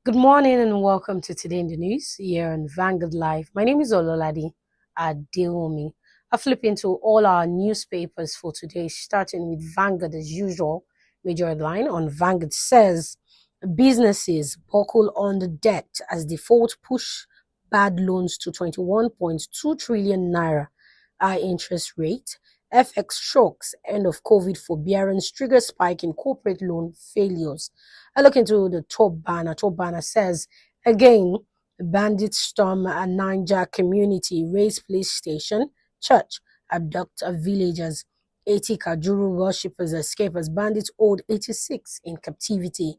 Good morning and welcome to Today in the News here on Vanguard Live. My name is Ololadi Adeomi. I flip into all our newspapers for today, starting with Vanguard as usual. Major headline on Vanguard says businesses buckle on the debt as default push bad loans to 21.2 trillion naira. High interest rate. FX shocks end of COVID forbearance triggers spike in corporate loan failures. I look into the top banner. Top banner says, again, bandits storm a Niger community, raise police station, church, abduct villagers, 80 Kajuru worshippers escape as bandits hold 86 in captivity.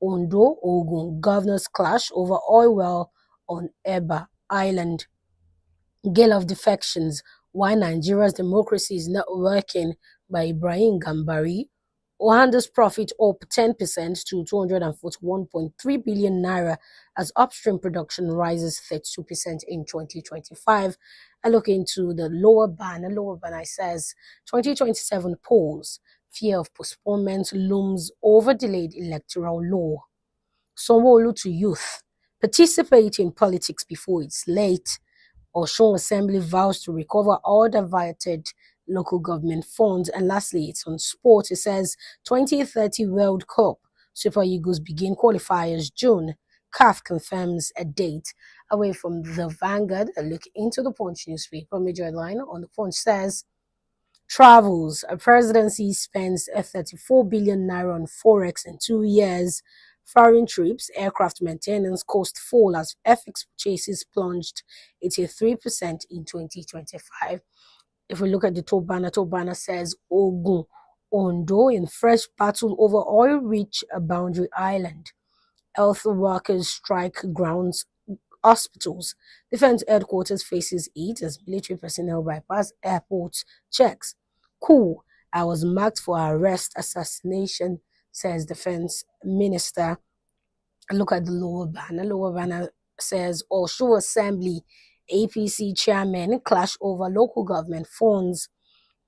Ondo, Ogun, governors clash over oil well on Eba Island. Gale of defections, why Nigeria's democracy is not working by Ibrahim Gambari. Ohanda's profit up 10% to 241.3 billion naira as upstream production rises 32% in 2025. I look into the lower banner. Lower banner says 2027 polls, fear of postponement looms over delayed electoral law. Sanwo-Olu to youth, participate in politics before it's late. Osun Assembly vows to recover all diverted local government funds. And lastly, it's on sport. It says 2030 World Cup. Super Eagles begin qualifiers June. CAF confirms a date. Away from the Vanguard, a look into the Punch newspaper. Major headline on the Punch says, travels. A presidency spends 34 billion naira on forex in 2 years. Foreign trips, aircraft maintenance cost fall as FX purchases plunged 83% in 2025. If we look at the top banner says Ogun, Ondo in fresh battle over oil-rich boundary island. Health workers strike grounds hospitals. Defense headquarters faces heat as military personnel bypass airport checks. Cool. I was marked for arrest assassination, says defense minister. Look at the lower banner. Lower banner says Oshu Assembly APC chairman clash over local government funds.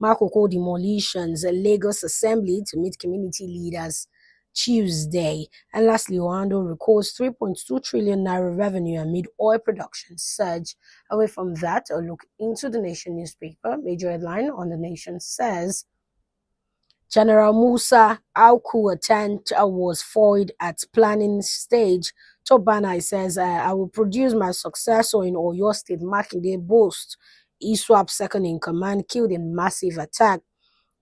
Makoko demolitions, Lagos Assembly to meet community leaders Tuesday. And lastly, Ondo records 3.2 trillion naira revenue amid oil production surge. Away from that, a look into the Nation newspaper. Major headline on the Nation says, General Musa Auku attempt was foiled at planning stage. Top banner says, I will produce my successor in Oyo State, Makinde boast. ISWAP second in command killed in massive attack.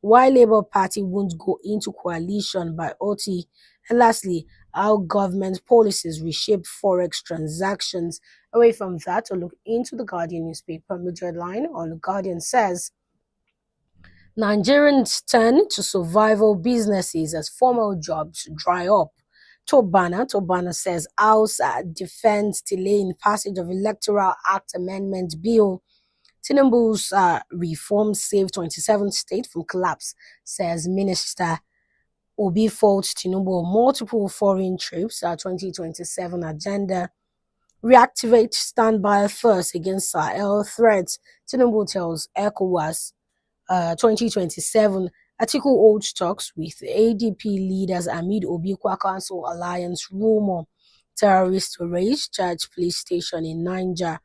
Why Labour Party won't go into coalition by Oti. And lastly, how government policies reshape forex transactions. Away from that, a look into the Guardian newspaper. Major headline on the Guardian says, Nigerians turn to survival businesses as formal jobs dry up. Top banner says House defends delay in passage of Electoral Act Amendment Bill. Tinubu's reforms save 27 states from collapse, says Minister. Obi faults Tinubu on multiple foreign trips, 2027 agenda. Reactivate standby first against Sahel threats, Tinubu tells ECOWAS. 2027, Atiku holds talks with ADP leaders amid Obi-Kwa Council Alliance rumor. Terrorists raise charge police station in Niger.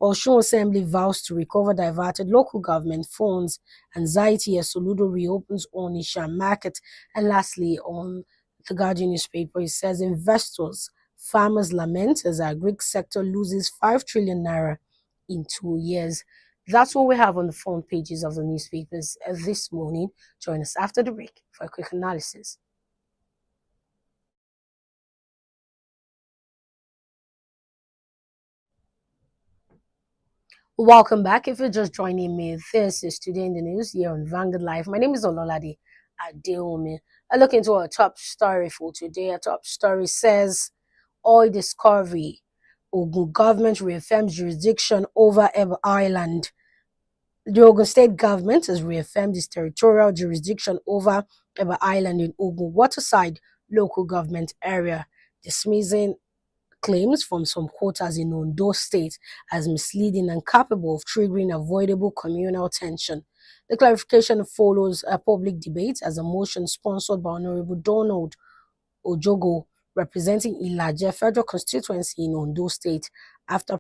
Osun Assembly vows to recover diverted local government funds. Anxiety as Soludo reopens Onisha market. And lastly, on the Guardian newspaper, it says investors, farmers lament as our Greek sector loses 5 trillion naira in 2 years. That's what we have on the front pages of the newspapers this morning. Join us after the break for a quick analysis. Welcome back. If you're just joining me, this is Today in the News here on Vanguard Live. My name is Ololade Adeomi. I look into our top story for today. Our top story says, oil discovery. Ogun government reaffirms jurisdiction over Eba Island. The Ogun state government has reaffirmed its territorial jurisdiction over Eba Island in Ogun waterside local government area, dismissing claims from some quarters in Ondo state as misleading and capable of triggering avoidable communal tension. The clarification follows a public debate as a motion sponsored by Honorable Donald Ojogo representing Ilaje Federal Constituency in Ondo State, after